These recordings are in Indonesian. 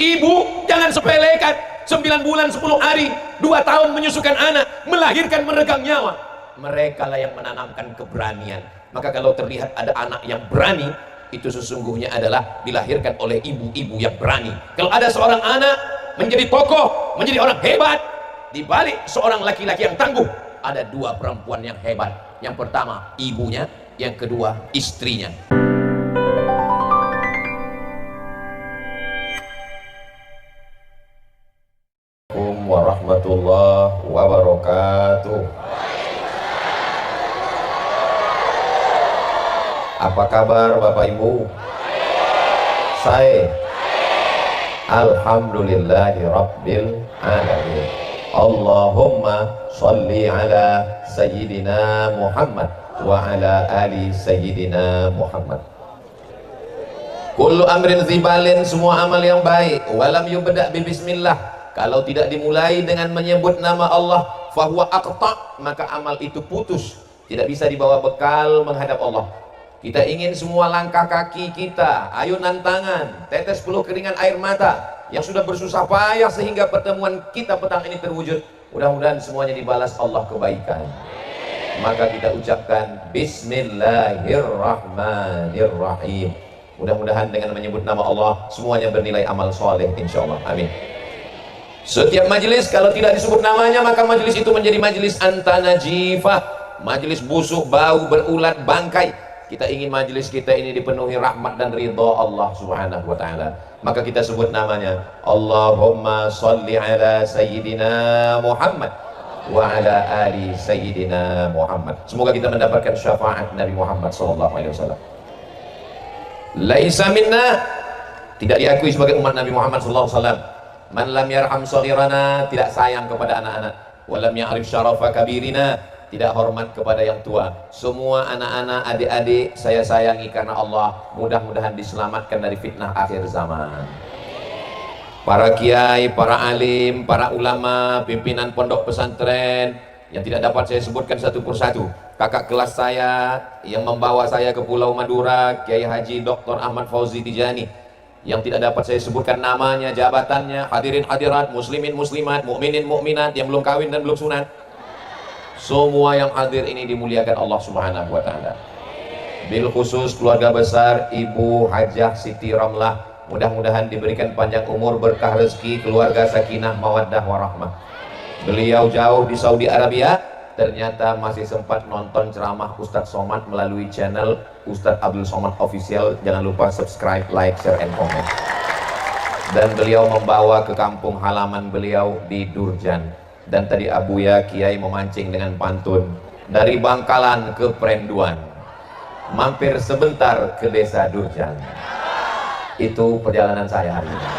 Ibu jangan sepelekan 9 bulan 10 hari 2 tahun menyusukan anak, melahirkan, meregang nyawa. Mereka lah yang menanamkan keberanian. Maka kalau terlihat ada anak yang berani, itu sesungguhnya adalah dilahirkan oleh ibu-ibu yang berani. Kalau ada seorang anak menjadi tokoh, menjadi orang hebat, di balik seorang laki-laki yang tangguh ada 2 perempuan yang hebat. Yang pertama ibunya, yang kedua istrinya. Assalamualaikum warahmatullahi wabarakatuh. Apa kabar Bapak Ibu? Saya alhamdulillahi rabbil alamin. Allahumma sholli ala sayyidina Muhammad wa ala ali sayyidina Muhammad. Kullu amrin zibalin, semua amal yang baik, walam yubda' bi bismillah, kalau tidak dimulai dengan menyebut nama Allah, fahuwa aqta', maka amal itu putus, tidak bisa dibawa bekal menghadap Allah. Kita ingin semua langkah kaki kita, ayunan tangan, tetes peluh keringan air mata yang sudah bersusah payah sehingga pertemuan kita petang ini terwujud, mudah-mudahan semuanya dibalas Allah kebaikan. Maka kita ucapkan Bismillahirrahmanirrahim. Mudah-mudahan dengan menyebut nama Allah semuanya bernilai amal soleh, insyaallah. Amin. Setiap majelis kalau tidak disebut namanya, maka majelis itu menjadi majelis antanajifah, majelis busuk, bau, berulat, bangkai. Kita ingin majelis kita ini dipenuhi rahmat dan ridha Allah subhanahu wa ta'ala. Maka kita sebut namanya, Allahumma sholli ala sayyidina Muhammad wa ala ali sayyidina Muhammad. Semoga kita mendapatkan syafaat Nabi Muhammad sallallahu alaihi wasallam. Laisa minna, tidak diakui sebagai umat Nabi Muhammad sallallahu alaihi wasallam. Man lam yarham shaghirana, tidak sayang kepada anak-anak. Wa lam ya'rif syarafa kabirina, tidak hormat kepada yang tua. Semua anak-anak, adik-adik saya sayangi karena Allah. Mudah-mudahan diselamatkan dari fitnah akhir zaman. Para kiai, para alim, para ulama, pimpinan pondok pesantren yang tidak dapat saya sebutkan satu persatu. Kakak kelas saya yang membawa saya ke Pulau Madura, Kiai Haji Dr. Ahmad Fauzi Tijani, yang tidak dapat saya sebutkan namanya, jabatannya, hadirin hadirat, muslimin muslimat, mukminin mukminat yang belum kawin dan belum sunat. Semua yang hadir ini dimuliakan Allah Subhanahu wa taala. Bil khusus keluarga besar Ibu Hajah Siti Ramlah, mudah-mudahan diberikan panjang umur, berkah rezeki, keluarga sakinah mawaddah warahmah. Beliau jauh di Saudi Arabia, ternyata masih sempat nonton ceramah Ustadz Somad melalui channel Ustadz Abdul Somad Official. Jangan lupa subscribe, like, share, and comment. Dan beliau membawa ke kampung halaman beliau di Durjan. Dan tadi Abuya Kiai memancing dengan pantun, dari Bangkalan ke Prenduan, mampir sebentar ke desa Durjan. Itu perjalanan saya hari ini.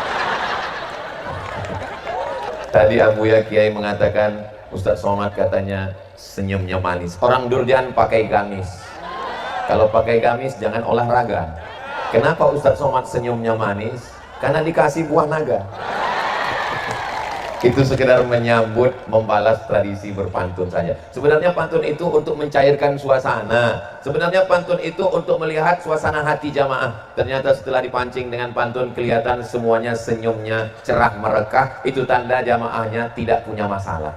Tadi Abuya Kiai mengatakan, Ustadz Somad katanya senyumnya manis. Orang Durjan pakai gamis. Kalau pakai gamis jangan olahraga. Kenapa Ustadz Somad senyumnya manis? Karena dikasih buah naga. Itu sekedar menyambut, membalas tradisi berpantun saja. Sebenarnya pantun itu untuk mencairkan suasana. Sebenarnya pantun itu untuk melihat suasana hati jamaah. Ternyata setelah dipancing dengan pantun, kelihatan semuanya senyumnya cerah merekah. Itu tanda jamaahnya tidak punya masalah.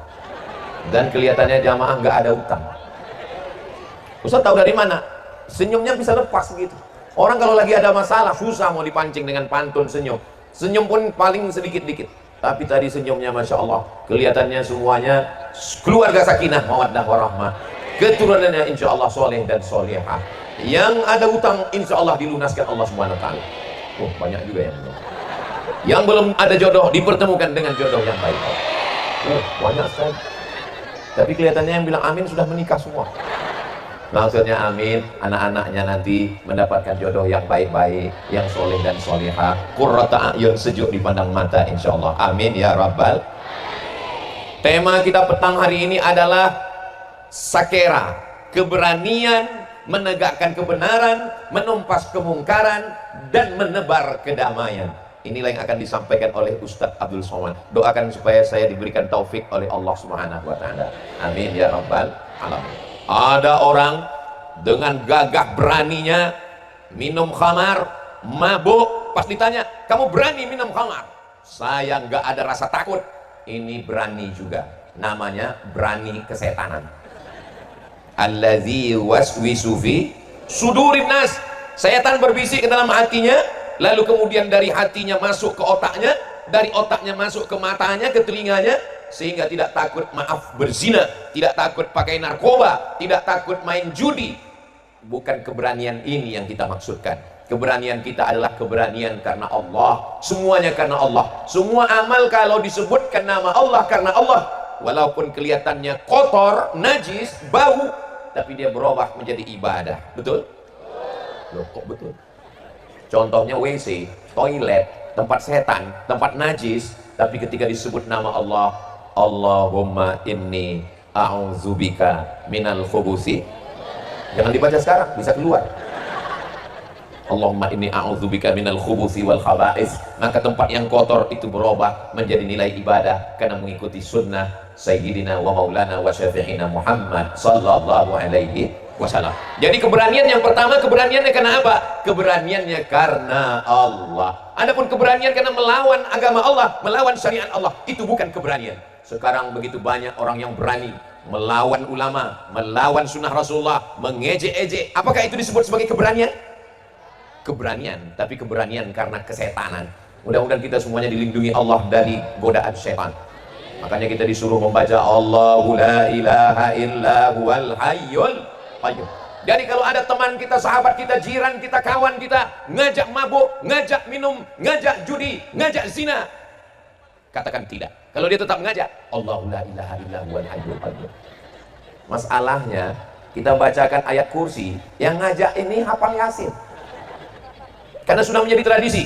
Dan kelihatannya jamaah nggak ada utang. Ustaz tahu dari mana? Senyumnya bisa lepas gitu. Orang kalau lagi ada masalah susah mau dipancing dengan pantun senyum. Senyum pun paling sedikit-dikit. Tapi tadi senyumnya Masya Allah, kelihatannya semuanya keluarga sakinah mawaddah warahmah, keturunannya insya Allah soleh dan solehah. Yang ada utang insya Allah dilunaskan Allah Subhanahu wa ta'ala. Oh banyak juga yang belum. Yang belum ada jodoh dipertemukan dengan jodoh yang baik. Oh banyak sekali. Tapi kelihatannya yang bilang amin sudah menikah semua. Maksudnya amin, anak-anaknya nanti mendapatkan jodoh yang baik-baik, yang soleh dan solehah, qurrata a'yun, sejuk dipandang mata insyaallah. Amin ya rabbal. Tema kita petang hari ini adalah sakera, keberanian menegakkan kebenaran, menumpas kemungkaran, dan menebar kedamaian. Inilah yang akan disampaikan oleh Ustadz Abdul Somad. Doakan supaya saya diberikan taufik oleh Allah Subhanahu wa ta'ala. Amin ya rabbal alamin. Ada orang dengan gagah beraninya minum khamar, mabuk. Pas ditanya, kamu berani minum khamar? saya nggak ada rasa takut. Ini berani juga, namanya berani kesetanan. Allazi waswisu fi sudurin nas. Setan berbisik ke dalam hatinya, lalu kemudian dari hatinya masuk ke otaknya, dari otaknya masuk ke matanya, ke telinganya, sehingga tidak takut, maaf, berzina, tidak takut pakai narkoba, tidak takut main judi. Bukan keberanian ini yang kita maksudkan. Keberanian kita adalah keberanian karena Allah. Semuanya karena Allah. Semua amal kalau disebutkan nama Allah, karena Allah, walaupun kelihatannya kotor, najis, bau, tapi dia berubah menjadi ibadah. Betul? Loh, kok betul? Contohnya WC, toilet, tempat setan, tempat najis, tapi ketika disebut nama Allah, Allahumma inni a'udzubika minal khubusi. Jangan dibaca sekarang, bisa keluar. Allahumma inni a'udzubika minal khubuthi wal khaba'is. Maka tempat yang kotor itu berubah menjadi nilai ibadah karena mengikuti sunnah Sayyidina wa Maulana wa Syafi'ina Muhammad sallallahu alaihi wasallam. Jadi keberanian yang pertama, keberaniannya karena apa? Keberaniannya karena Allah. Adapun keberanian karena melawan agama Allah, melawan syariat Allah, itu bukan keberanian. Sekarang begitu banyak orang yang berani melawan ulama, melawan sunnah Rasulullah, mengejek-ejek. Apakah itu disebut sebagai keberanian? Keberanian, tapi keberanian karena kesetanan. Mudah-mudahan kita semuanya dilindungi Allah dari godaan setan. Makanya kita disuruh membaca Allahu la ilaha illa huwal hayyul qayyum. Jadi kalau ada teman kita, sahabat kita, jiran kita, kawan kita ngajak mabuk, ngajak minum, ngajak judi, ngajak zina, katakan tidak. Kalau dia tetap ngajak Allahu la ilaha illa huwal hayyul qayyum. Masalahnya kita bacakan ayat kursi, yang ngajak ini hafal Yasin. Karena sudah menjadi tradisi.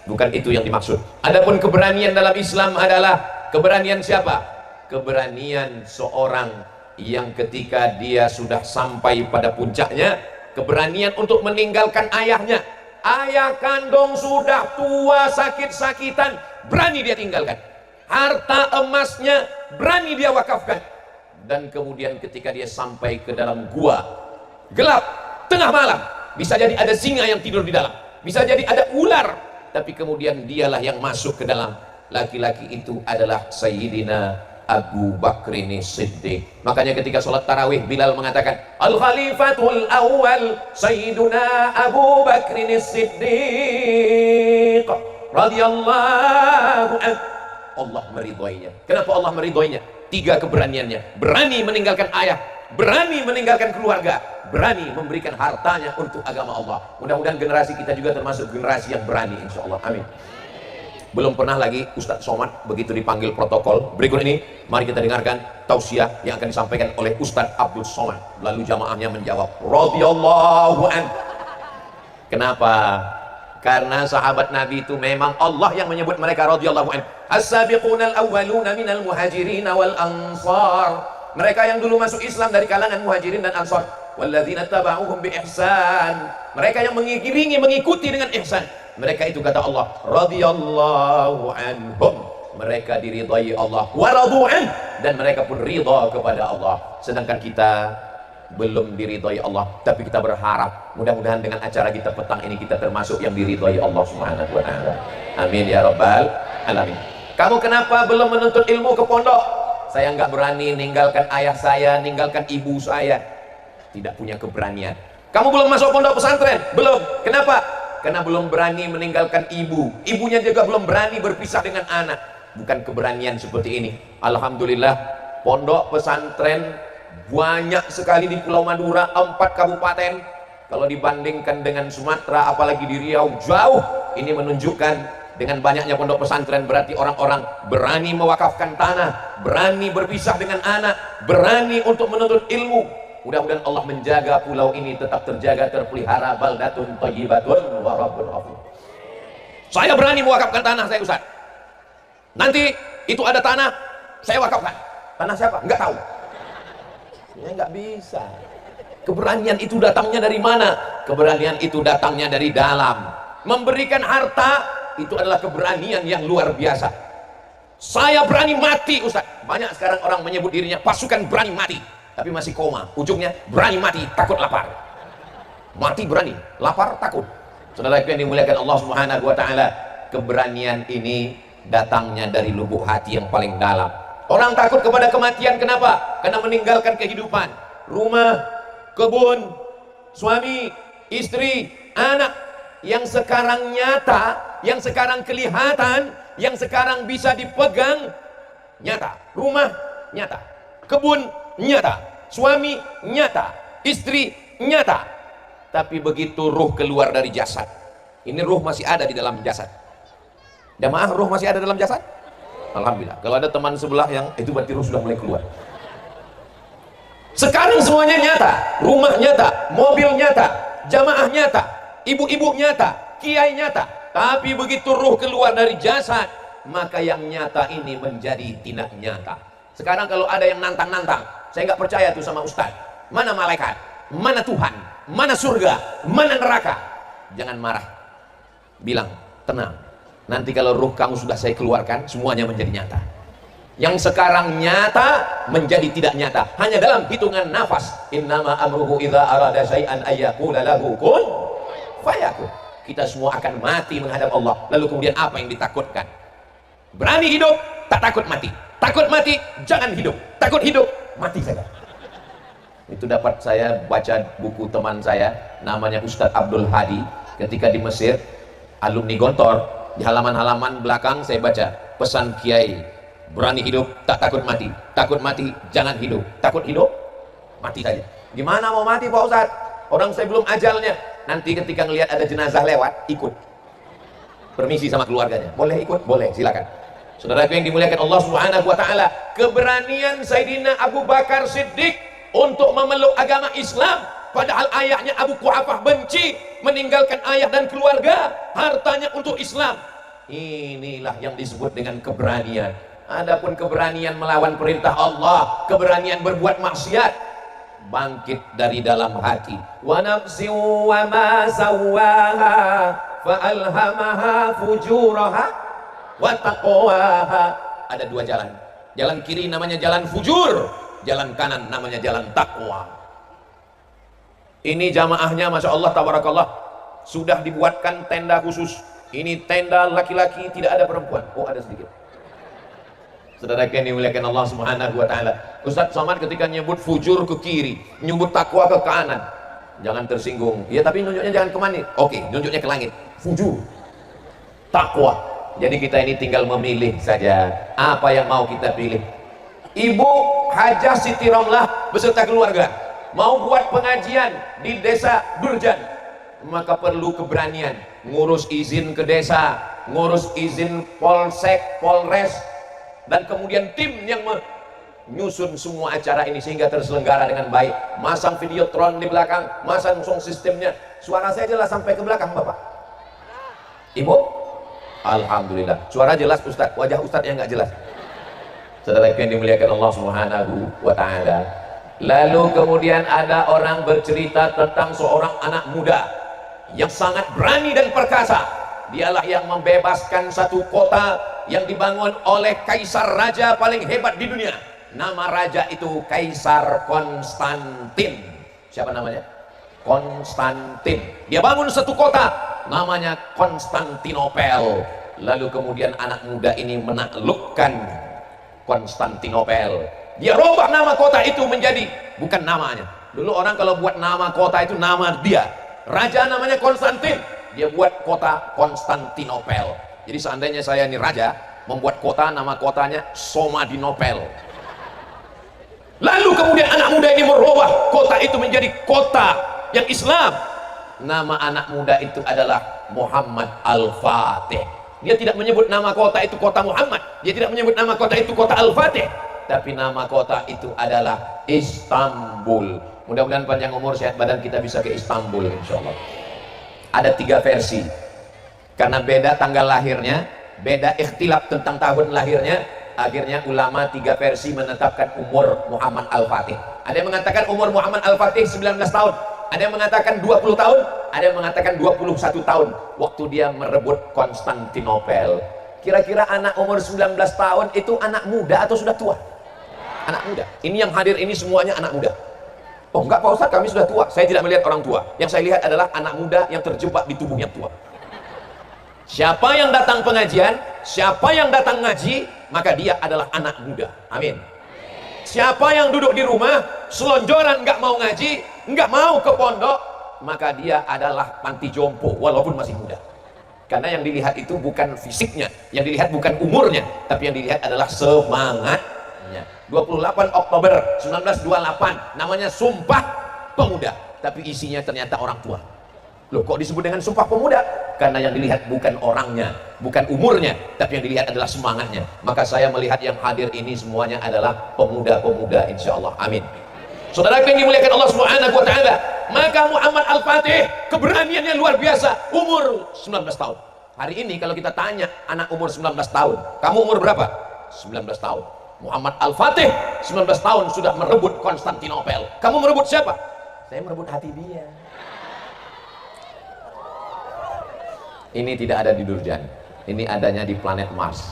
Bukan itu yang dimaksud. Adapun keberanian dalam Islam adalah keberanian siapa? Keberanian seorang yang ketika dia sudah sampai pada puncaknya, keberanian untuk meninggalkan ayahnya. Ayah kandung sudah tua, sakit-sakitan, berani dia tinggalkan. Harta emasnya berani dia wakafkan. Dan kemudian ketika dia sampai ke dalam gua gelap, tengah malam, bisa jadi ada singa yang tidur di dalam, bisa jadi ada ular, tapi kemudian dialah yang masuk ke dalam. Laki-laki itu adalah Sayyidina Abu Bakrin Siddiq. Makanya ketika sholat tarawih, Bilal mengatakan Al-Khalifatul Awwal Sayyiduna Abu Bakrin Siddiq radhiyallahu anhu. Allah meridhoinya. Kenapa Allah meridhoinya? 3 keberaniannya. Berani meninggalkan ayah, berani meninggalkan keluarga, berani memberikan hartanya untuk agama Allah. Mudah-mudahan generasi kita juga termasuk generasi yang berani, insya Allah. Amin. Belum pernah lagi Ustadz Somad begitu dipanggil protokol. Berikut ini mari kita dengarkan tausiah yang akan disampaikan oleh Ustadz Abdul Somad. Lalu jamaahnya menjawab radhiyallahu an. Kenapa? Karena sahabat Nabi itu memang Allah yang menyebut mereka radhiyallahu an. As-sabiqunal awwaluna minal muhajirin wal ansar. Mereka yang dulu masuk Islam dari kalangan muhajirin dan ansar. Walladzina taba'uhum bi ihsan. Mereka yang mengiringi, mengikuti dengan ihsan. Mereka itu kata Allah radhiyallahu anhum. Mereka diridhai Allah wa radu an, dan mereka pun ridha kepada Allah. Sedangkan kita belum diridhai Allah, tapi kita berharap mudah-mudahan dengan acara kita petang ini kita termasuk yang diridhai Allah Subhanahu wa taala. Amin ya rabbal alamin. Kamu kenapa belum menuntut ilmu ke pondok? Saya nggak berani ninggalkan ayah saya, ninggalkan ibu saya. Tidak punya keberanian. Kamu belum masuk pondok pesantren? Belum. Kenapa? Karena belum berani meninggalkan ibu. Ibunya juga belum berani berpisah dengan anak. Bukan keberanian seperti ini. Alhamdulillah, pondok pesantren banyak sekali di Pulau Madura, 4 kabupaten. Kalau dibandingkan dengan Sumatera, apalagi di Riau, jauh. Ini menunjukkan dengan banyaknya pondok pesantren berarti orang-orang berani mewakafkan tanah, berani berpisah dengan anak, berani untuk menuntut ilmu. Mudah-mudahan Allah menjaga pulau ini tetap terjaga, terpelihara. Baldatun thayyibatun wa rabbun ghafur. Saya berani mewakafkan tanah saya, Ustaz. Nanti itu ada tanah, saya wakafkan. Tanah siapa? Enggak tahu. Ya enggak bisa. Keberanian itu datangnya dari mana? Keberanian itu datangnya dari dalam. Memberikan harta itu adalah keberanian yang luar biasa. Saya berani mati, Ustaz. Banyak sekarang orang menyebut dirinya pasukan berani mati, tapi masih koma. Ujungnya berani mati, takut lapar. Mati berani, lapar takut. Saudara yang dimuliakan Allah Subhanahu wa taala, keberanian ini datangnya dari lubuk hati yang paling dalam. Orang takut kepada kematian, kenapa? Karena meninggalkan kehidupan, rumah, kebun, suami, istri, anak, yang sekarang nyata, yang sekarang kelihatan, yang sekarang bisa dipegang, nyata. Rumah nyata, kebun nyata, suami nyata, istri nyata. Tapi begitu ruh keluar dari jasad, ini ruh masih ada di dalam jasad. Jamaah, ruh masih ada dalam jasad? Alhamdulillah. Kalau ada teman sebelah yang itu berarti ruh sudah mulai keluar. Sekarang semuanya nyata, rumah nyata, mobil nyata, jamaah nyata, ibu-ibu nyata, kiai nyata. Tapi begitu ruh keluar dari jasad, maka yang nyata ini menjadi tidak nyata. Sekarang kalau ada yang nantang-nantang, saya nggak percaya tuh sama ustaz, mana malaikat, mana Tuhan, mana surga, mana neraka, jangan marah, bilang tenang, nanti kalau ruh kamu sudah saya keluarkan, semuanya menjadi nyata. Yang sekarang nyata menjadi tidak nyata hanya dalam hitungan nafas. Innama amruhu idza arada syai'an ayyaqula lahu kun fayakun. Kita semua akan mati menghadap Allah. Lalu kemudian apa yang ditakutkan? Berani hidup, tak takut mati. Takut mati, jangan hidup. Takut hidup, mati saja. Itu dapat saya baca buku teman saya, namanya Ustadz Abdul Hadi, ketika di Mesir, alumni Gontor. Di halaman-halaman belakang saya baca pesan kiai, berani hidup, tak takut mati. Takut mati, jangan hidup. Takut hidup, mati saja. Gimana mau mati Pak Ustadz? Orang saya belum ajalnya. Nanti ketika ngelihat ada jenazah lewat, ikut. Permisi sama keluarganya. Boleh ikut? Boleh, silakan. Saudaraku yang dimuliakan Allah Subhanahu wa taala, keberanian Sayyidina Abu Bakar Siddiq untuk memeluk agama Islam, padahal ayahnya Abu Quhafah benci, meninggalkan ayah dan keluarga, hartanya untuk Islam. Inilah yang disebut dengan keberanian. Adapun keberanian melawan perintah Allah, keberanian berbuat maksiat, bangkit dari dalam hati. Wa nafsin wa ma sawwaha fa alhamaha fujuraha wa taqwaha. Ada dua jalan. Jalan kiri namanya jalan fujur, jalan kanan namanya jalan takwa. Ini jamaahnya Masya Allah tabarakallah, sudah dibuatkan tenda khusus. Ini tenda laki-laki, tidak ada perempuan. Oh, ada sedikit. Saudara yang dimuliakan Allah Subhanahu wa taala, Ustaz Somad ketika nyebut fujur ke kiri, nyebut takwa ke kanan, jangan tersinggung. Ya tapi nunjuknya jangan ke mana? Oke, nunjuknya ke langit. Fujur, takwa. Jadi kita ini tinggal memilih saja apa yang mau kita pilih. Ibu Hajah Siti Romlah beserta keluarga mau buat pengajian di desa Durjan, maka perlu keberanian ngurus izin ke desa, ngurus izin polsek, polres, dan kemudian tim yang menyusun semua acara ini sehingga terselenggara dengan baik. Masang videotron di belakang, masang sound sistemnya. Suara saya jelas sampai ke belakang Bapak Ibu? Alhamdulillah. Suara jelas Ustaz, wajah Ustaz yang nggak jelas. Saudara yang dimuliakan Allah Subhanahu wa taala. Lalu kemudian ada orang bercerita tentang seorang anak muda yang sangat berani dan perkasa. Dialah yang membebaskan satu kota yang dibangun oleh kaisar raja paling hebat di dunia. Nama raja itu Kaisar Konstantin. Siapa namanya? Konstantin. Dia bangun satu kota namanya Konstantinopel. Lalu kemudian anak muda ini menaklukkan Konstantinopel. Dia robah nama kota itu menjadi bukan namanya. Dulu orang kalau buat nama kota itu nama dia. Raja namanya Konstantin, dia buat kota Konstantinopel. Jadi seandainya saya ini raja membuat kota, nama kotanya Somadinopel. Lalu kemudian anak muda ini merubah kota itu menjadi kota yang Islam. Nama anak muda itu adalah Muhammad Al-Fatih. Dia tidak menyebut nama kota itu kota Muhammad, dia tidak menyebut nama kota itu kota Al-Fatih, tapi nama kota itu adalah Istanbul. Mudah-mudahan panjang umur sehat badan kita bisa ke Istanbul insyaallah. Ada 3 versi karena beda tanggal lahirnya, beda ikhtilaf tentang tahun lahirnya. Akhirnya ulama 3 versi menetapkan umur Muhammad Al-Fatih. Ada yang mengatakan umur Muhammad Al-Fatih 19 tahun, ada yang mengatakan 20 tahun, ada yang mengatakan 21 tahun waktu dia merebut Konstantinopel. Kira-kira anak umur 19 tahun itu anak muda atau sudah tua? Anak muda. Ini yang hadir ini semuanya anak muda. Oh enggak Pak Ustadz, kami sudah tua. Saya tidak melihat orang tua. Yang saya lihat adalah anak muda yang terjebak di tubuh yang tua. Siapa yang datang pengajian, siapa yang datang ngaji, maka dia adalah anak muda. Amin. Siapa yang duduk di rumah selonjoran, nggak mau ngaji, nggak mau ke pondok, maka dia adalah panti jompo walaupun masih muda. Karena yang dilihat itu bukan fisiknya, yang dilihat bukan umurnya, tapi yang dilihat adalah semangatnya. 28 Oktober 1928 namanya Sumpah Pemuda, tapi isinya ternyata orang tua. Loh, kok disebut dengan Sumpah Pemuda? Karena yang dilihat bukan orangnya, bukan umurnya, tapi yang dilihat adalah semangatnya. Maka saya melihat yang hadir ini semuanya adalah pemuda-pemuda, insya Allah. Amin. Saudara yang dimuliakan Allah Subhanahu wa Ta'ala, maka Muhammad Al-Fatih keberaniannya luar biasa, umur 19 tahun. Hari ini kalau kita tanya anak umur 19 tahun, kamu umur berapa? 19 tahun. Muhammad Al-Fatih 19 tahun sudah merebut Konstantinopel. Kamu merebut siapa? Saya merebut hati dia. Ini tidak ada di Durjan, ini adanya di planet Mars.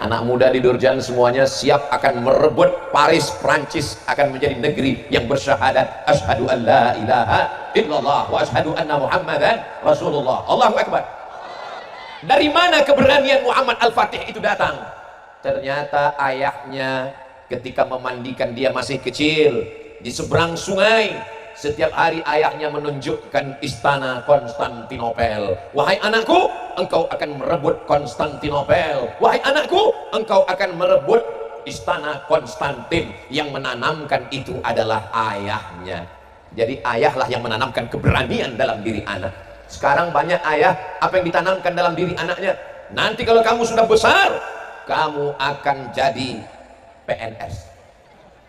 Anak muda di Durjan semuanya siap akan merebut Paris, Prancis akan menjadi negeri yang bersyahadat asyhadu an la ilaha illallah wa asyhadu anna muhammadan rasulullah. Allahu akbar. Dari mana keberanian Muhammad Al-Fatih itu datang? Ternyata ayahnya ketika memandikan dia masih kecil di seberang sungai, setiap hari ayahnya menunjukkan istana Konstantinopel. Wahai anakku, engkau akan merebut Konstantinopel. Wahai anakku, engkau akan merebut istana Konstantin. Yang menanamkan itu adalah ayahnya. Jadi ayahlah yang menanamkan keberanian dalam diri anak. Sekarang banyak ayah, apa yang ditanamkan dalam diri anaknya? Nanti kalau kamu sudah besar, kamu akan jadi PNS.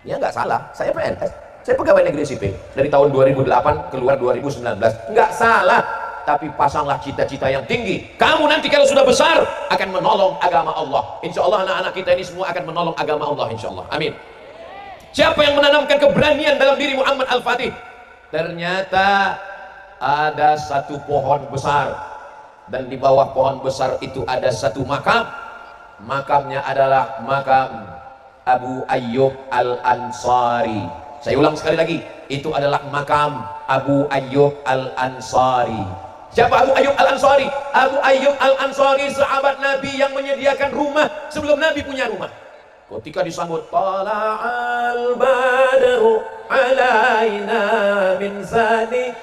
Ya nggak salah, saya PNS. Saya pegawai negeri sipil dari tahun 2008 keluar 2019, nggak salah. Tapi pasanglah cita-cita yang tinggi. Kamu nanti kalau sudah besar akan menolong agama Allah. Insya Allah anak-anak kita ini semua akan menolong agama Allah, insya Allah. Amin. Siapa yang menanamkan keberanian dalam diri Muhammad Al-Fatih? Ternyata ada satu pohon besar, dan di bawah pohon besar itu ada satu makam. Makamnya adalah makam Abu Ayyub Al-Ansari. Saya ulang sekali lagi, itu adalah makam Abu Ayyub Al-Ansari. Siapa Abu Ayyub Al-Ansari? Abu Ayyub Al-Ansari sahabat Nabi yang menyediakan rumah sebelum Nabi punya rumah. Ketika disambut Tala'al badru alaina min saniyatil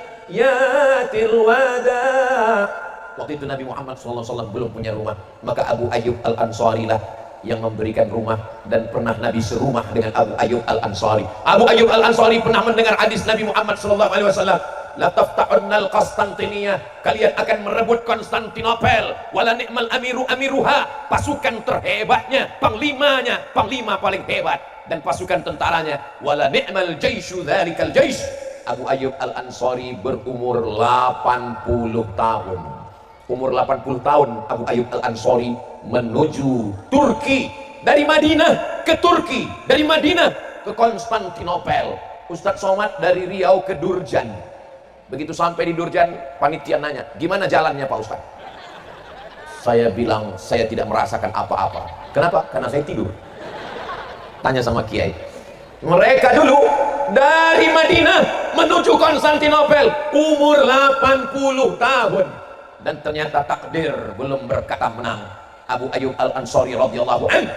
wada. Waktu itu Nabi Muhammad SAW belum punya rumah, maka Abu Ayyub Al-Ansari lah yang memberikan rumah, dan pernah Nabi serumah dengan Abu Ayyub Al-Ansari. Abu Ayyub Al-Ansari pernah mendengar hadis Nabi Muhammad SAW, la tafta'unnal Konstantiniyah, kalian akan merebut Konstantinopel, wala ni'mal amiru amiruha, pasukan terhebatnya, panglimanya, panglima paling hebat, dan pasukan tentaranya, wala ni'mal jaishu dzalikal jais. Abu Ayyub Al-Ansari berumur 80 tahun. Umur 80 tahun Abu Ayyub Al-Ansari menuju Turki. Dari Madinah ke Turki, dari Madinah ke Konstantinopel. Ustadz Somad dari Riau ke Durjan. Begitu sampai di Durjan, panitia nanya, gimana jalannya Pak Ustadz? Saya bilang, saya tidak merasakan apa-apa. Kenapa? Karena saya tidur. Tanya sama Kiai. Mereka dulu dari Madinah menuju Konstantinopel umur 80 tahun, dan ternyata takdir belum berkata menang. Abu Ayyub Al-Ansari radhiyallahu anhu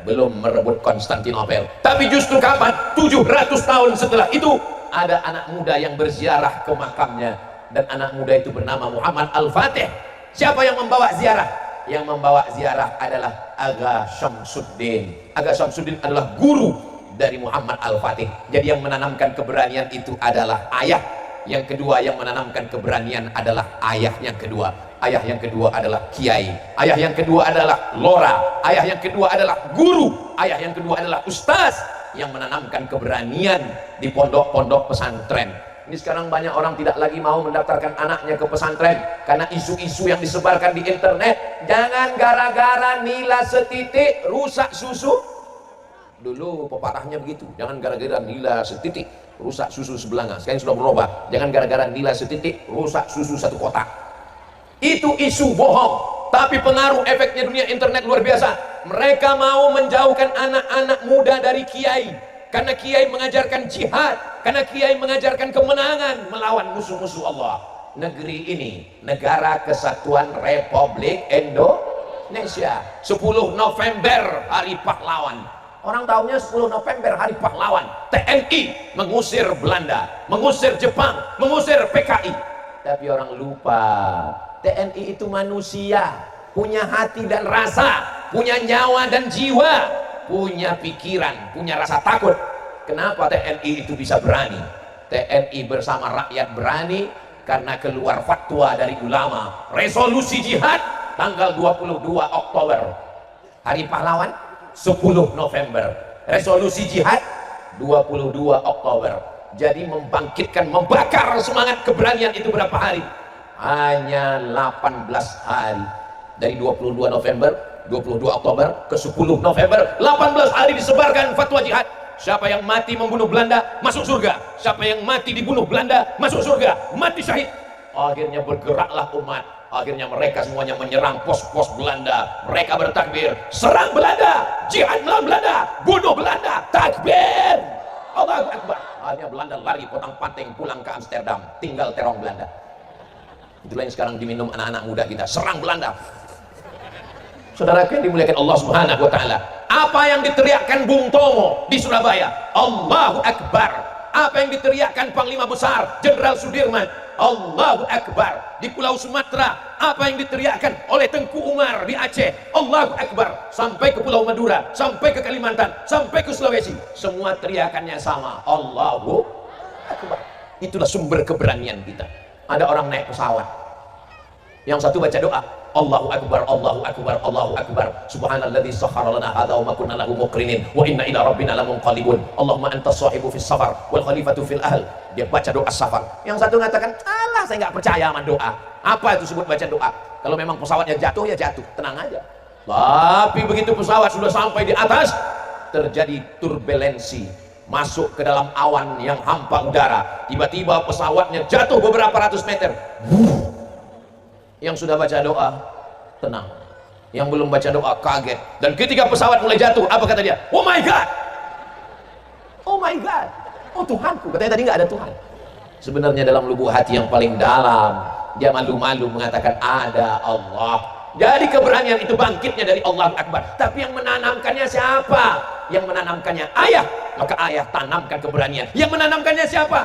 belum merebut Konstantinopel. Tapi justru kapan? 700 tahun setelah itu ada anak muda yang berziarah ke makamnya, dan anak muda itu bernama Muhammad Al-Fatih. Siapa yang membawa ziarah? Yang membawa ziarah adalah Aga Syamsuddin. Aga Syamsuddin adalah guru dari Muhammad Al-Fatih. Jadi yang menanamkan keberanian itu adalah ayah. Yang kedua yang menanamkan keberanian adalah ayah yang kedua. Ayah yang kedua adalah kiai. Ayah yang kedua adalah lora. Ayah yang kedua adalah guru. Ayah yang kedua adalah ustaz yang menanamkan keberanian di pondok-pondok pesantren. Ini sekarang banyak orang tidak lagi mau mendaftarkan anaknya ke pesantren karena isu-isu yang disebarkan di internet. Jangan gara-gara nila setitik rusak susu. Dulu pepatahnya begitu, jangan gara-gara nila setitik rusak susu sebelanga. Sekarang sudah berubah, jangan gara-gara nila setitik rusak susu satu kotak. Itu isu bohong, tapi pengaruh efeknya dunia internet luar biasa. Mereka mau menjauhkan anak-anak muda dari kiai, karena kiai mengajarkan jihad, karena kiai mengajarkan kemenangan melawan musuh-musuh Allah. negeri ini, Negara Kesatuan Republik Indonesia. 10 November Hari Pahlawan. Orang tahunya 10 November Hari Pahlawan. TNI mengusir Belanda, mengusir Jepang, mengusir PKI. Tapi orang lupa, TNI itu manusia, punya hati dan rasa, punya nyawa dan jiwa, punya pikiran, punya rasa takut. Kenapa TNI itu bisa berani? TNI bersama rakyat berani karena keluar fatwa dari ulama, resolusi jihad tanggal 22 Oktober. Hari Pahlawan 10 November, resolusi jihad 22 Oktober. Jadi membangkitkan, membakar semangat keberanian itu berapa hari? Hanya 18 hari. Dari 22 November, 22 Oktober ke 10 November, 18 hari disebarkan fatwa jihad. Siapa yang mati membunuh Belanda masuk surga, siapa yang mati dibunuh Belanda masuk surga, mati syahid. Akhirnya bergeraklah umat, akhirnya mereka semuanya menyerang pos-pos Belanda. Mereka bertakbir, serang Belanda, jihad melawan Belanda, bunuh Belanda, takbir, Allahu Akbar. Akhirnya Belanda lari potong-panting pulang ke Amsterdam, tinggal terong Belanda. Itulah yang sekarang diminum anak-anak muda kita, serang Belanda. Saudara yang dimuliakan Allah Subhanahu wa taala, apa yang diteriakkan Bung Tomo di Surabaya? Allahu Akbar. Apa yang diteriakkan Panglima Besar Jenderal Sudirman? Allahu Akbar. Di Pulau Sumatera, apa yang diteriakkan oleh Tengku Umar di Aceh? Allahu Akbar. Sampai ke Pulau Madura, sampai ke Kalimantan, sampai ke Sulawesi, semua teriakannya sama, Allahu Akbar. Itulah sumber keberanian kita. Ada orang naik pesawat, yang satu baca doa, Allahu Akbar, Allahu Akbar, Allahu Akbar, subhanalladzi sakhkhara lana hadza wa ma kunna lahu muqrinin wa inna ila rabbina lamunqalibun, Allahumma antas shahibu fis safar wal khalifatu fil ahl. Dia baca doa safar. Yang satu mengatakan, alah saya nggak percaya sama doa. Apa itu sebut baca doa? Kalau memang pesawatnya jatuh ya jatuh, tenang aja. Tapi begitu pesawat sudah sampai di atas, terjadi turbulensi, masuk ke dalam awan yang hampa udara. Tiba-tiba pesawatnya jatuh beberapa ratus meter. Yang sudah baca doa tenang, yang belum baca doa kaget. Dan ketika pesawat mulai jatuh, apa kata dia? Oh my God, oh my God, oh Tuhanku. Katanya tadi nggak ada Tuhan. Sebenarnya dalam lubuk hati yang paling dalam, dia malu-malu mengatakan ada Allah. Jadi keberanian itu bangkitnya dari Allah Akbar. Tapi yang menanamkannya siapa? Yang menanamkannya ayah, maka ayah tanamkan keberanian. Yang menanamkannya siapa?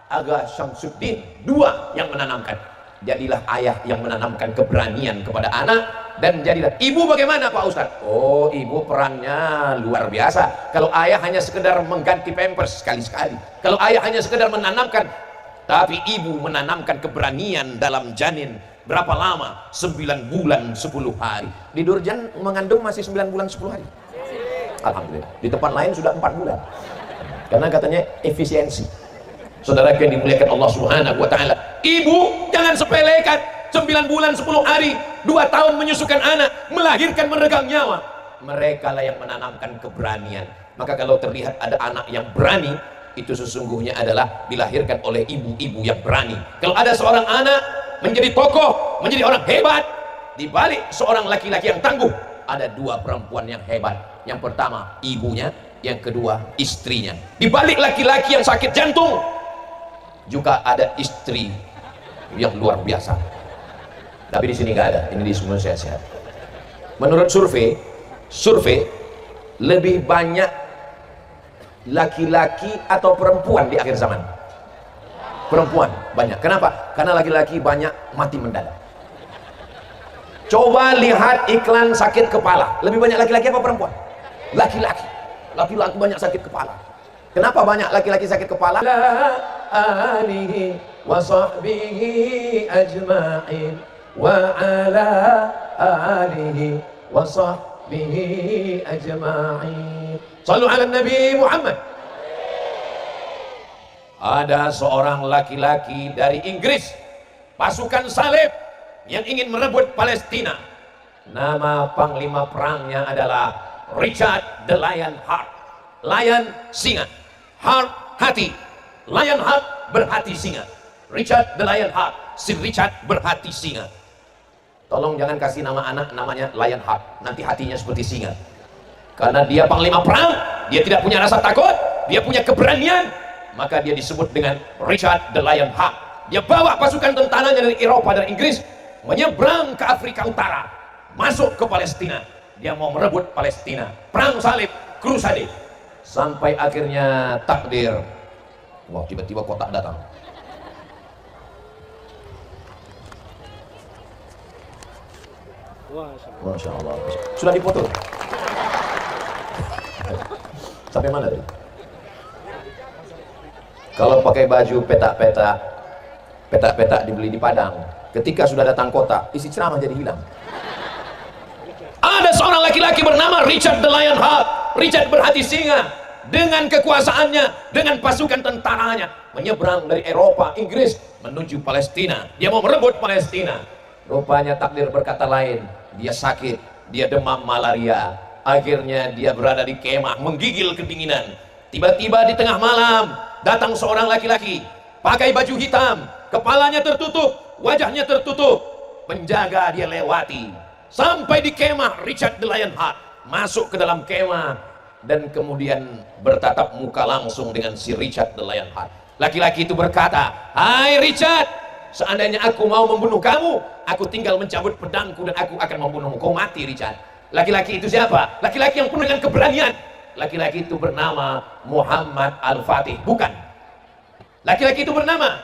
Aga Syamsuddin, dua yang menanamkan. Jadilah ayah yang menanamkan keberanian kepada anak, dan jadilah ibu. Bagaimana Pak Ustadz? Oh, ibu perannya luar biasa. Kalau ayah hanya sekedar mengganti pampers sekali-sekali, kalau ayah hanya sekedar menanamkan, tapi ibu menanamkan keberanian dalam janin. Berapa lama? 9 bulan 10 hari. Di Durjan mengandung masih 9 bulan 10 hari. Alhamdulillah. Di tempat lain sudah 4 bulan. Karena katanya efisiensi. Saudara yang dimuliakan Allah Subhanahu wa taala, ibu jangan sepelekan 9 bulan 10 hari, 2 tahun menyusukan anak, melahirkan, meregang nyawa. Mereka lah yang menanamkan keberanian. Maka kalau terlihat ada anak yang berani, itu sesungguhnya adalah dilahirkan oleh ibu-ibu yang berani. Kalau ada seorang anak menjadi tokoh, menjadi orang hebat, di balik seorang laki-laki yang tangguh, ada 2 perempuan yang hebat. Yang pertama ibunya, yang kedua istrinya. Di balik laki-laki yang sakit jantung juga ada istri yang luar biasa. Tapi di sini nggak ada, ini di semua sehat-sehat. Menurut survei lebih banyak laki-laki atau perempuan di akhir zaman? Perempuan banyak. Kenapa? Karena laki-laki banyak mati mendadak. Coba lihat iklan sakit kepala, lebih banyak laki-laki apa perempuan? Laki-laki. Laki-laki banyak sakit kepala. Kenapa banyak laki-laki sakit kepala? La alihi wa sahbihi ajma'in wa ala alihi wa sahbihi ajma'in. Sallu ala Nabi Muhammad. Ada seorang laki-laki dari Inggris, pasukan salib yang ingin merebut Palestina. Nama panglima perangnya adalah Richard the Lionheart. Lion singa, heart hati, Lionheart berhati singa. Richard the Lionheart, si Richard berhati singa. Tolong jangan kasih nama anak namanya Lionheart, nanti hatinya seperti singa. Karena dia panglima perang, dia tidak punya rasa takut, dia punya keberanian, maka dia disebut dengan Richard the Lionheart. Dia bawa pasukan tentaranya dari Eropa dan Inggris, menyeberang ke Afrika Utara, masuk ke Palestina. Dia mau merebut Palestina. Perang salib, Crusade. Sampai akhirnya takdir. Wah, tiba-tiba kotak datang. Masya Allah. Sudah dipoto? Sampai mana tadi? Kalau pakai baju petak-petak dibeli di Padang, ketika sudah datang kotak, isi ceramah jadi hilang. Ada seorang laki-laki bernama Richard the Lionheart. Richard berhati singa. Dengan kekuasaannya, dengan pasukan tentaranya, menyeberang dari Eropa, Inggris menuju Palestina. Dia mau merebut Palestina. Rupanya takdir berkata lain. Dia sakit, dia demam malaria. Akhirnya dia berada di kemah, menggigil kedinginan. Tiba-tiba di tengah malam datang seorang laki-laki, pakai baju hitam, kepalanya tertutup, wajahnya tertutup. Penjaga dia lewati sampai di kemah Richard the Lionheart, masuk ke dalam kemah dan kemudian bertatap muka langsung dengan si Richard the Lionheart. Laki-laki itu berkata, "Hai Richard, seandainya aku mau membunuh kamu, aku tinggal mencabut pedangku dan aku akan membunuhmu. Kau mati, Richard." Laki-laki itu siapa? Laki-laki yang penuh dengan keberanian. Laki-laki itu bernama Muhammad Al-Fatih. Bukan. Laki-laki itu bernama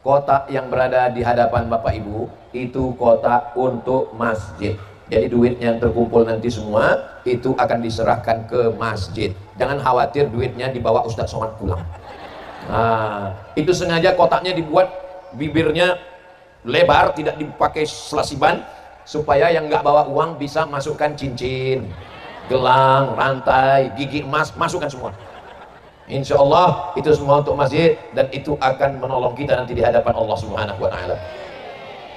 kotak yang berada di hadapan Bapak Ibu, itu kotak untuk masjid. Jadi duit yang terkumpul nanti semua itu akan diserahkan ke masjid. Jangan khawatir duitnya dibawa Ustadz Somad pulang. Nah, itu sengaja kotaknya dibuat bibirnya lebar, tidak dipakai selasiban, supaya yang nggak bawa uang bisa masukkan cincin, gelang, rantai, gigi emas, masukkan semua. Insya Allah itu semua untuk masjid, dan itu akan menolong kita nanti di hadapan Allah Subhanahu wa Ta'ala.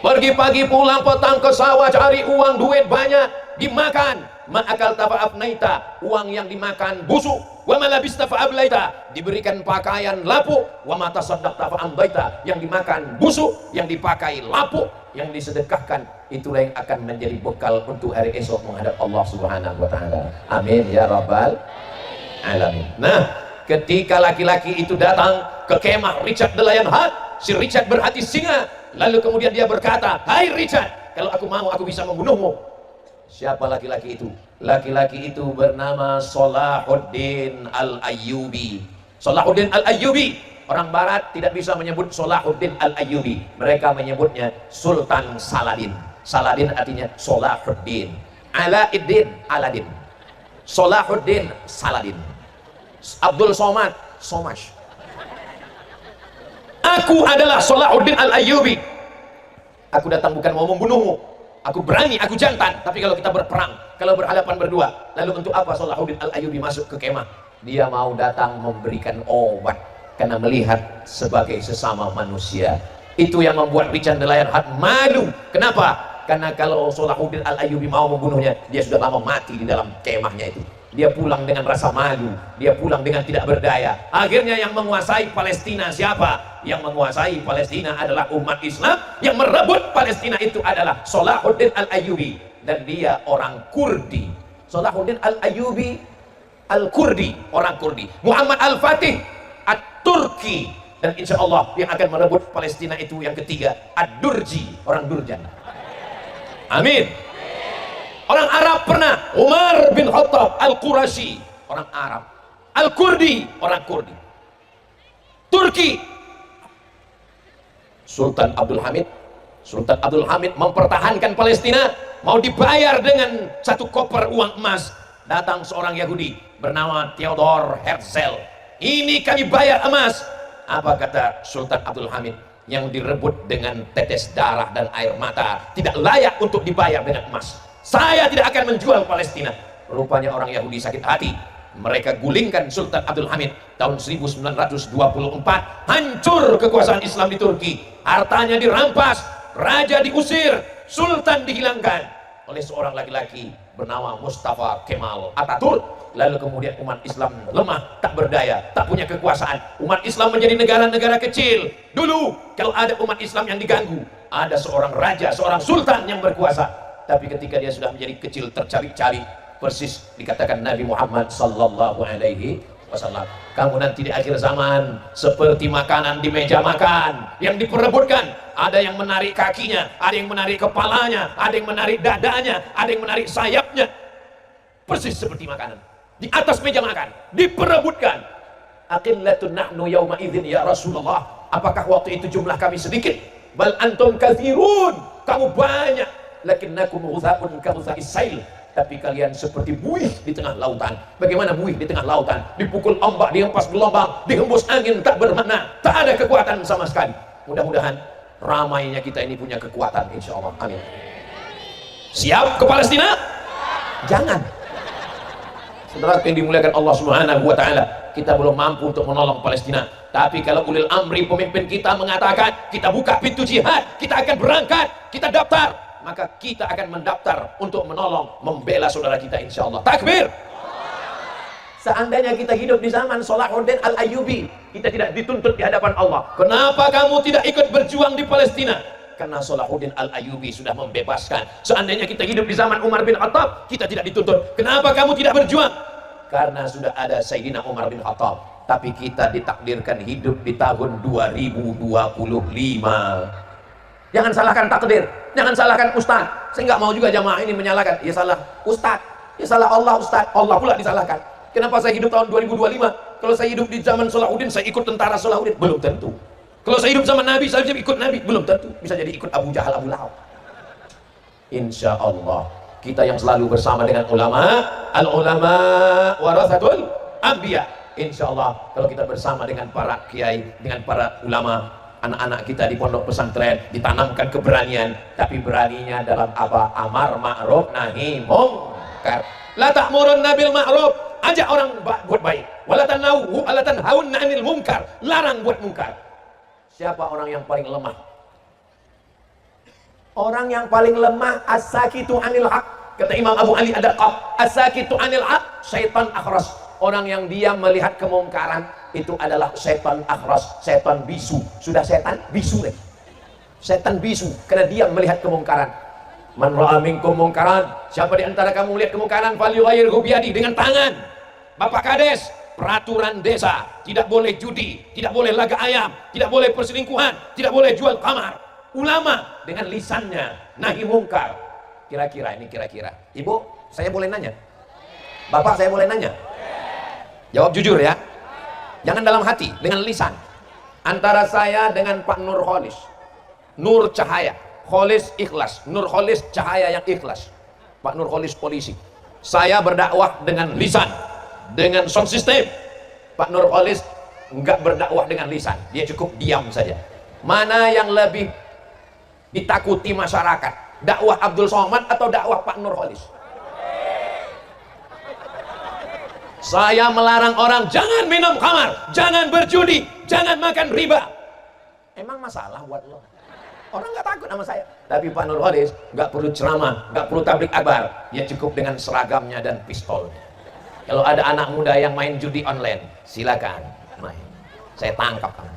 Pergi pagi pulang petang ke sawah cari uang, duit banyak, dimakan. Ma'akal tafa'afnaita, uang yang dimakan busuk. Wa malabista fa'ablaita, diberikan pakaian lapuk. Wa mata saddaq tafa'ambaita, yang dimakan busuk, yang dipakai lapuk, yang disedekahkan, itulah yang akan menjadi bekal untuk hari esok menghadap Allah Subhanahu wa Ta'ala. Amin ya rabbal alamin. Nah, ketika laki-laki itu datang ke kemah Richard the Lionheart, si Richard berhati singa. Lalu kemudian dia berkata, "Hai Richard, kalau aku mau aku bisa membunuhmu." Siapa laki-laki itu? Laki-laki itu bernama Salahuddin Al-Ayyubi. Salahuddin Al-Ayyubi. Orang barat tidak bisa menyebut Salahuddin Al-Ayyubi. Mereka menyebutnya Sultan Saladin. Saladin artinya Salahuddin. Alauddin, Aladin. Salahuddin, Saladin. Abdul Somad, Somash. Aku adalah Salahuddin Al-Ayyubi. Aku datang bukan mau membunuhmu. Aku berani, aku jantan. Tapi kalau kita berperang, kalau berhadapan berdua, lalu untuk apa Salahuddin Al-Ayyubi masuk ke kemah? Dia mau datang memberikan obat karena melihat sebagai sesama manusia. Itu yang membuat Richard the Lionheart malu. Kenapa? Karena kalau Salahuddin Al-Ayyubi mau membunuhnya, dia sudah lama mati di dalam kemahnya itu. Dia pulang dengan rasa malu, dia pulang dengan tidak berdaya. Akhirnya yang menguasai Palestina siapa? Yang menguasai Palestina adalah umat Islam. Yang merebut Palestina itu adalah Salahuddin Al-Ayyubi, dan dia orang Kurdi. Salahuddin Al-Ayyubi Al-Kurdi, orang Kurdi. Muhammad Al-Fatih At-Turki, dan insya Allah yang akan merebut Palestina itu yang ketiga Ad-Durji, orang Durjan. Amin. Orang Arab pernah, Umar bin Khattab Al-Qurashi, orang Arab. Al-Kurdi, orang Kurdi. Turki, Sultan Abdul Hamid. Sultan Abdul Hamid mempertahankan Palestina, mau dibayar dengan satu koper uang emas. Datang seorang Yahudi bernama Theodor Herzl. Ini kami bayar emas. Apa kata Sultan Abdul Hamid? Yang direbut dengan tetes darah dan air mata tidak layak untuk dibayar dengan emas. Saya tidak akan menjual Palestina. Rupanya orang Yahudi sakit hati. Mereka gulingkan Sultan Abdul Hamid tahun 1924. Hancur kekuasaan Islam di Turki. Hartanya dirampas, raja diusir, sultan dihilangkan oleh seorang laki-laki bernama Mustafa Kemal Atatürk. Lalu kemudian umat Islam lemah, tak berdaya, tak punya kekuasaan. Umat Islam menjadi negara-negara kecil. Dulu kalau ada umat Islam yang diganggu, ada seorang raja, seorang sultan yang berkuasa. Tapi ketika dia sudah menjadi kecil tercabik-cabik, persis dikatakan Nabi Muhammad sallallahu alaihi wasallam. Kamu nanti di akhir zaman seperti makanan di meja makan yang diperebutkan. Ada yang menarik kakinya, ada yang menarik kepalanya, ada yang menarik dadanya, ada yang menarik sayapnya. Persis seperti makanan di atas meja makan, diperebutkan. Aqillatun nahnu yawma idzin ya Rasulullah. Apakah waktu itu jumlah kami sedikit? Bal antum katsirun, kamu banyak. Lakinnakum ghutha'un ka ghutha'is sail. Tapi kalian seperti buih di tengah lautan. Bagaimana buih di tengah lautan? Dipukul ombak, dihempas gelombang, dihembus angin, tak bermakna, tak ada kekuatan sama sekali. Mudah-mudahan ramainya kita ini punya kekuatan, insya Allah. Amin. Siap ke Palestina? Jangan. Saudara yang dimuliakan Allah Subhanahu wa Ta'ala, kita belum mampu untuk menolong Palestina. Tapi kalau ulil amri pemimpin kita mengatakan kita buka pintu jihad, kita akan berangkat, kita daftar, maka kita akan mendaftar untuk menolong, membela saudara kita, insya Allah. Takbir. Seandainya kita hidup di zaman Salahuddin Al-Ayyubi, kita tidak dituntut di hadapan Allah. Kenapa kamu tidak ikut berjuang di Palestina? Karena Salahuddin Al-Ayyubi sudah membebaskan. Seandainya kita hidup di zaman Umar bin Khattab, kita tidak dituntut. Kenapa kamu tidak berjuang? Karena sudah ada Sayyidina Umar bin Khattab. Tapi kita ditakdirkan hidup di tahun 2025. Jangan salahkan takdir, jangan salahkan ustaz. Saya nggak mau juga jamaah ini menyalahkan. Ya salah ustaz, ya salah Allah ustaz. Allah pula disalahkan. Kenapa saya hidup tahun 2025? Kalau saya hidup di zaman Salahuddin, saya ikut tentara Salahuddin? Belum tentu. Kalau saya hidup zaman Nabi, saya ikut Nabi? Belum tentu. Bisa jadi ikut Abu Jahal, Abu Lahab. Insya Allah kita yang selalu bersama dengan ulama, al-ulama warathatul anbiya. Insya Allah kalau kita bersama dengan para kiai, dengan para ulama, anak-anak kita di pondok pesantren ditanamkan keberanian, tapi beraninya dalam apa? Amar ma'ruf nahi mungkar. La ta'murunna bil ma'ruf, ajak orang buat baik. Wala tanhauna 'anil munkar, larang buat mungkar. Siapa orang yang paling lemah? Orang yang paling lemah as-sakitu 'anil haq. Kata Imam Abu Ali Ad-Daqqaq, as-sakitu 'anil haq syaitan akhras. Orang yang diam melihat kemungkaran itu adalah setan akhras, setan bisu. Sudah setan bisu deh. Setan bisu karena diam melihat kemungkaran. Man ra'a minkum mungkaran, siapa di antara kamu melihat kemungkaran falyughayyirhu biyadihi, dengan tangan. Bapak Kades, peraturan desa tidak boleh judi, tidak boleh laga ayam, tidak boleh perselingkuhan, tidak boleh jual kamar. Ulama dengan lisannya nahi mungkar. Kira-kira ini kira-kira. Ibu, saya boleh nanya? Bapak, saya boleh nanya? Jawab jujur ya. Jangan dalam hati, dengan lisan. Antara saya dengan Pak Nur Kholis, Nur Cahaya, Kholis ikhlas, Nur Kholis cahaya yang ikhlas. Pak Nur Kholis polisi. Saya berdakwah dengan lisan, dengan sound system. Pak Nur Kholis enggak berdakwah dengan lisan, dia cukup diam saja. Mana yang lebih ditakuti masyarakat? Dakwah Abdul Somad atau dakwah Pak Nur Kholis? Saya melarang orang jangan minum khamar, jangan berjudi, jangan makan riba. Emang masalah buat lo? Orang nggak takut sama saya. Tapi Pak Nur Kholis nggak perlu ceramah, nggak perlu tablik akbar, dia cukup dengan seragamnya dan pistolnya. Kalau ada anak muda yang main judi online, silakan main, saya tangkap kamu.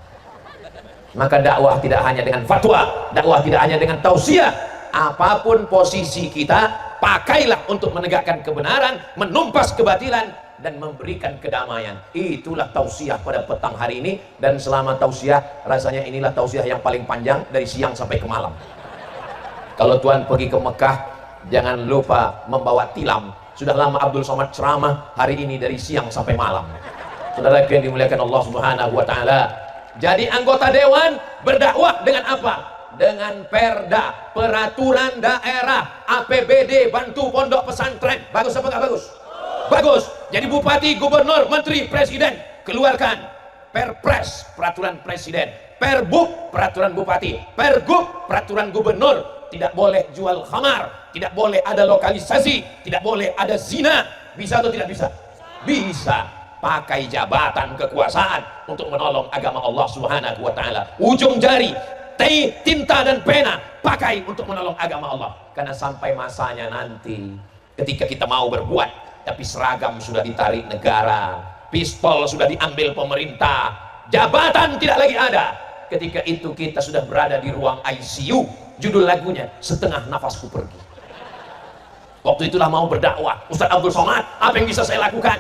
Maka dakwah tidak hanya dengan fatwa, dakwah tidak hanya dengan tausiah. Apapun posisi kita, pakailah untuk menegakkan kebenaran, menumpas kebatilan, dan memberikan kedamaian. Itulah tausiah pada petang hari ini. Dan selama tausiah, rasanya inilah tausiah yang paling panjang dari siang sampai ke malam. Kalau Tuhan pergi ke Mekah, jangan lupa membawa tilam. Sudah lama Abdul Somad ceramah, hari ini dari siang sampai malam. Saudara yang dimuliakan Allah Subhanahu wa Ta'ala, jadi anggota dewan berdakwah dengan apa? Dengan perda, peraturan daerah, APBD, bantu pondok pesantren. Bagus apa nggak bagus? Bagus. Jadi bupati, gubernur, menteri, presiden keluarkan perpres, peraturan presiden, perbuk, peraturan bupati, pergub, peraturan gubernur. Tidak boleh jual khamar, tidak boleh ada lokalisasi, tidak boleh ada zina. Bisa atau tidak bisa? Bisa. Pakai jabatan kekuasaan untuk menolong agama Allah Subhanahu wa Ta'ala. Ujung jari, tinta dan pena pakai untuk menolong agama Allah. Karena sampai masanya nanti ketika kita mau berbuat, tapi seragam sudah ditarik negara, pistol sudah diambil pemerintah, jabatan tidak lagi ada. Ketika itu kita sudah berada di ruang ICU. Judul lagunya Setengah Nafasku Pergi. Waktu itulah mau berdakwah, Ustaz Abdul Somad, apa yang bisa saya lakukan?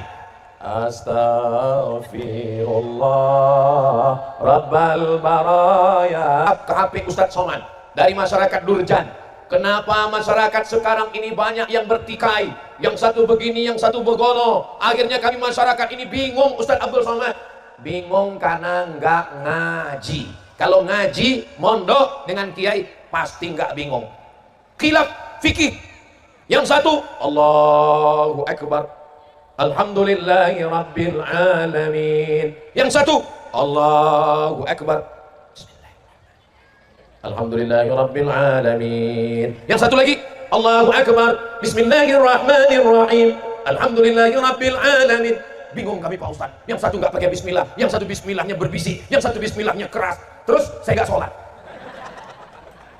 Astaghfirullah Rabbal baraya. Ke HP Ustadz Somad dari masyarakat Durjan. Kenapa masyarakat sekarang ini banyak yang bertikai, yang satu begini, yang satu begono. Akhirnya kami masyarakat ini bingung. Ustadz Abdul Somad bingung karena nggak ngaji. Kalau ngaji mondok dengan kiai pasti nggak bingung. Khilaf fikih. Yang satu Allahu Akbar, Alhamdulillahi Rabbil Alamin. Yang satu Allahu Akbar, Alhamdulillahi Rabbil Alamin. Yang satu lagi Allahu Akbar, Bismillahirrahmanirrahim, Alhamdulillahi Rabbil Alamin. Bingung kami Pak Ustaz. Yang satu nggak pakai bismillah, yang satu bismillahnya berbisik, yang satu bismillahnya keras. Terus saya nggak sholat.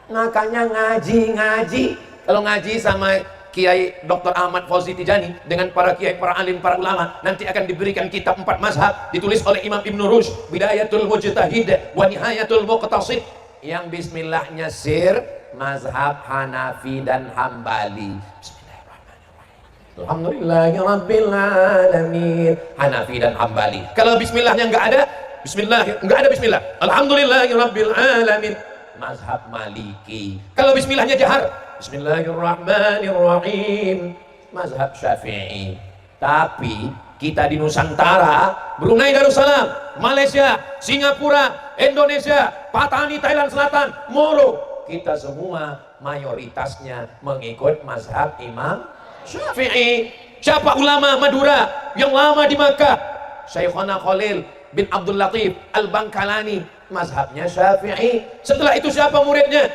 Makanya ngaji. Kalau ngaji sama Kiai Dr. Ahmad Fauzi Tijani dengan para kiai, para alim, para ulama, nanti akan diberikan kitab 4 mazhab ditulis oleh Imam Ibn Rushd, Bidayatul Mujtahid wa Nihayatul Muqtasid. Yang bismillahnya sir, mazhab Hanafi dan Hambali. Bismillahirrahmanirrahim, Alhamdulillahi Rabbil Alamin. Hanafi dan Hambali. Kalau bismillahnya nggak ada, nggak ada bismillah, Alhamdulillahi Rabbil Alamin, mazhab Maliki. Kalau bismillahnya jahar, Bismillahirrahmanirrahim, mazhab Syafi'i. Tapi kita di Nusantara, Brunei Darussalam, Malaysia, Singapura, Indonesia, Patani, Thailand Selatan, Moro, kita semua mayoritasnya mengikut mazhab Imam Syafi'i. Siapa ulama Madura yang lama di Makkah? Syekhona Khalil bin Abdul Latif Al-Bangkalani, mazhabnya Syafi'i. Setelah itu siapa muridnya?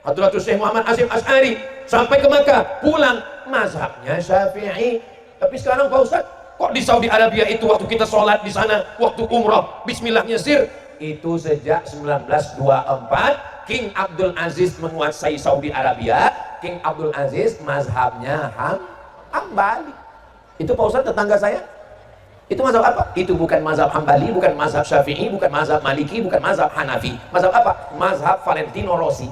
Hadratus Syekh Muhammad Asyim Asy'ari, sampai ke Makkah, pulang, mazhabnya Syafi'i. Tapi sekarang Pak Ustadz, kok di Saudi Arabia itu waktu kita sholat di sana, waktu umrah, bismillahnya sir? Itu sejak 1924 King Abdul Aziz menguasai Saudi Arabia. King Abdul Aziz mazhabnya Hambali. Itu Pak Ustadz tetangga saya. Itu mazhab apa? Itu bukan mazhab Hambali, bukan mazhab Syafi'i, bukan mazhab Maliki, bukan mazhab Hanafi. Mazhab apa? Mazhab Valentino Rossi.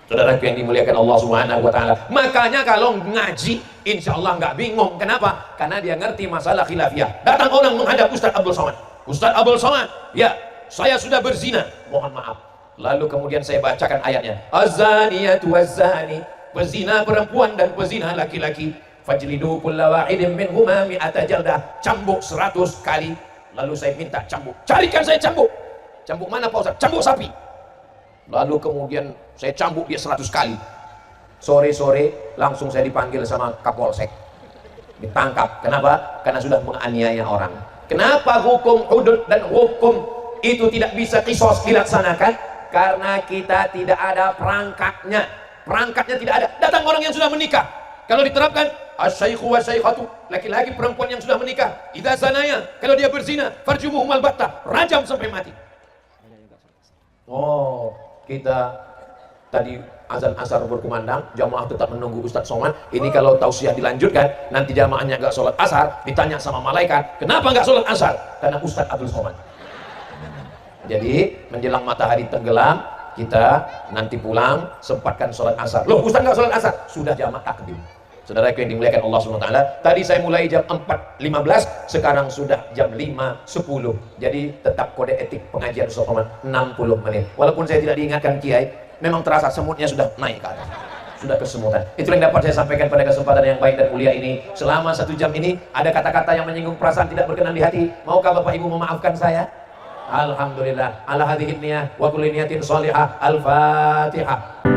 Saudaraku yang dimuliakan Allah Subhanahu wa Ta'ala. Makanya kalau ngaji, insya Allah nggak bingung. Kenapa? Karena dia ngerti masalah khilafiyah. Datang orang menghadap Ustadz Abdul Somad. Ustadz Abdul Somad, ya, saya sudah berzina, mohon maaf. Lalu kemudian saya bacakan ayatnya. Az-zaniyatu waz-zani, pezina perempuan dan pezina laki-laki, fajlidu kulla wahidin minhuma mi'ata jaldah, cambuk 100 kali. Lalu saya minta cambuk, carikan saya cambuk. Cambuk mana Pak Ustadz? Cambuk sapi. Lalu kemudian saya cambuk dia 100 kali. Sore-sore langsung saya dipanggil sama Kapolsek, ditangkap. Kenapa? Karena sudah menganiaya orang. Kenapa hukum hudud dan hukum itu tidak bisa qisas dilaksanakan? Karena kita tidak ada perangkatnya. Perangkatnya tidak ada. Datang orang yang sudah menikah. Kalau diterapkan asy-syaikhu wa syaikhatu, laki-laki perempuan yang sudah menikah, idza zanaya, kalau dia berzina, farjumuhum al-battah, rajam sampai mati. Oh, kita tadi azan asar berkumandang, jamaah tetap menunggu Ustadz Somad. Ini kalau tausiah dilanjutkan, nanti jamaahnya nggak sholat asar, ditanya sama malaikat, kenapa nggak sholat asar? Karena Ustadz Abdul Somad. Jadi menjelang matahari tenggelam, kita nanti pulang sempatkan sholat asar. Loh, Ustadz nggak sholat asar? Sudah jamaah takdim. Saudara yang dimuliakan Allah SWT, tadi saya mulai jam 4.15, sekarang sudah jam 5.10. Jadi tetap kode etik pengajian Ustadz Somad 60 menit. Walaupun saya tidak diingatkan Kiai, memang terasa semutnya sudah naik ke atas, sudah kesemutan. Itu yang dapat saya sampaikan pada kesempatan yang baik dan mulia ini. Selama 1 jam ini ada kata-kata yang menyinggung perasaan tidak berkenan di hati. Maukah Bapak Ibu memaafkan saya? Alhamdulillah. Ala hadhihi niyah wa kulli niyatin shalihah. Al-Fatihah.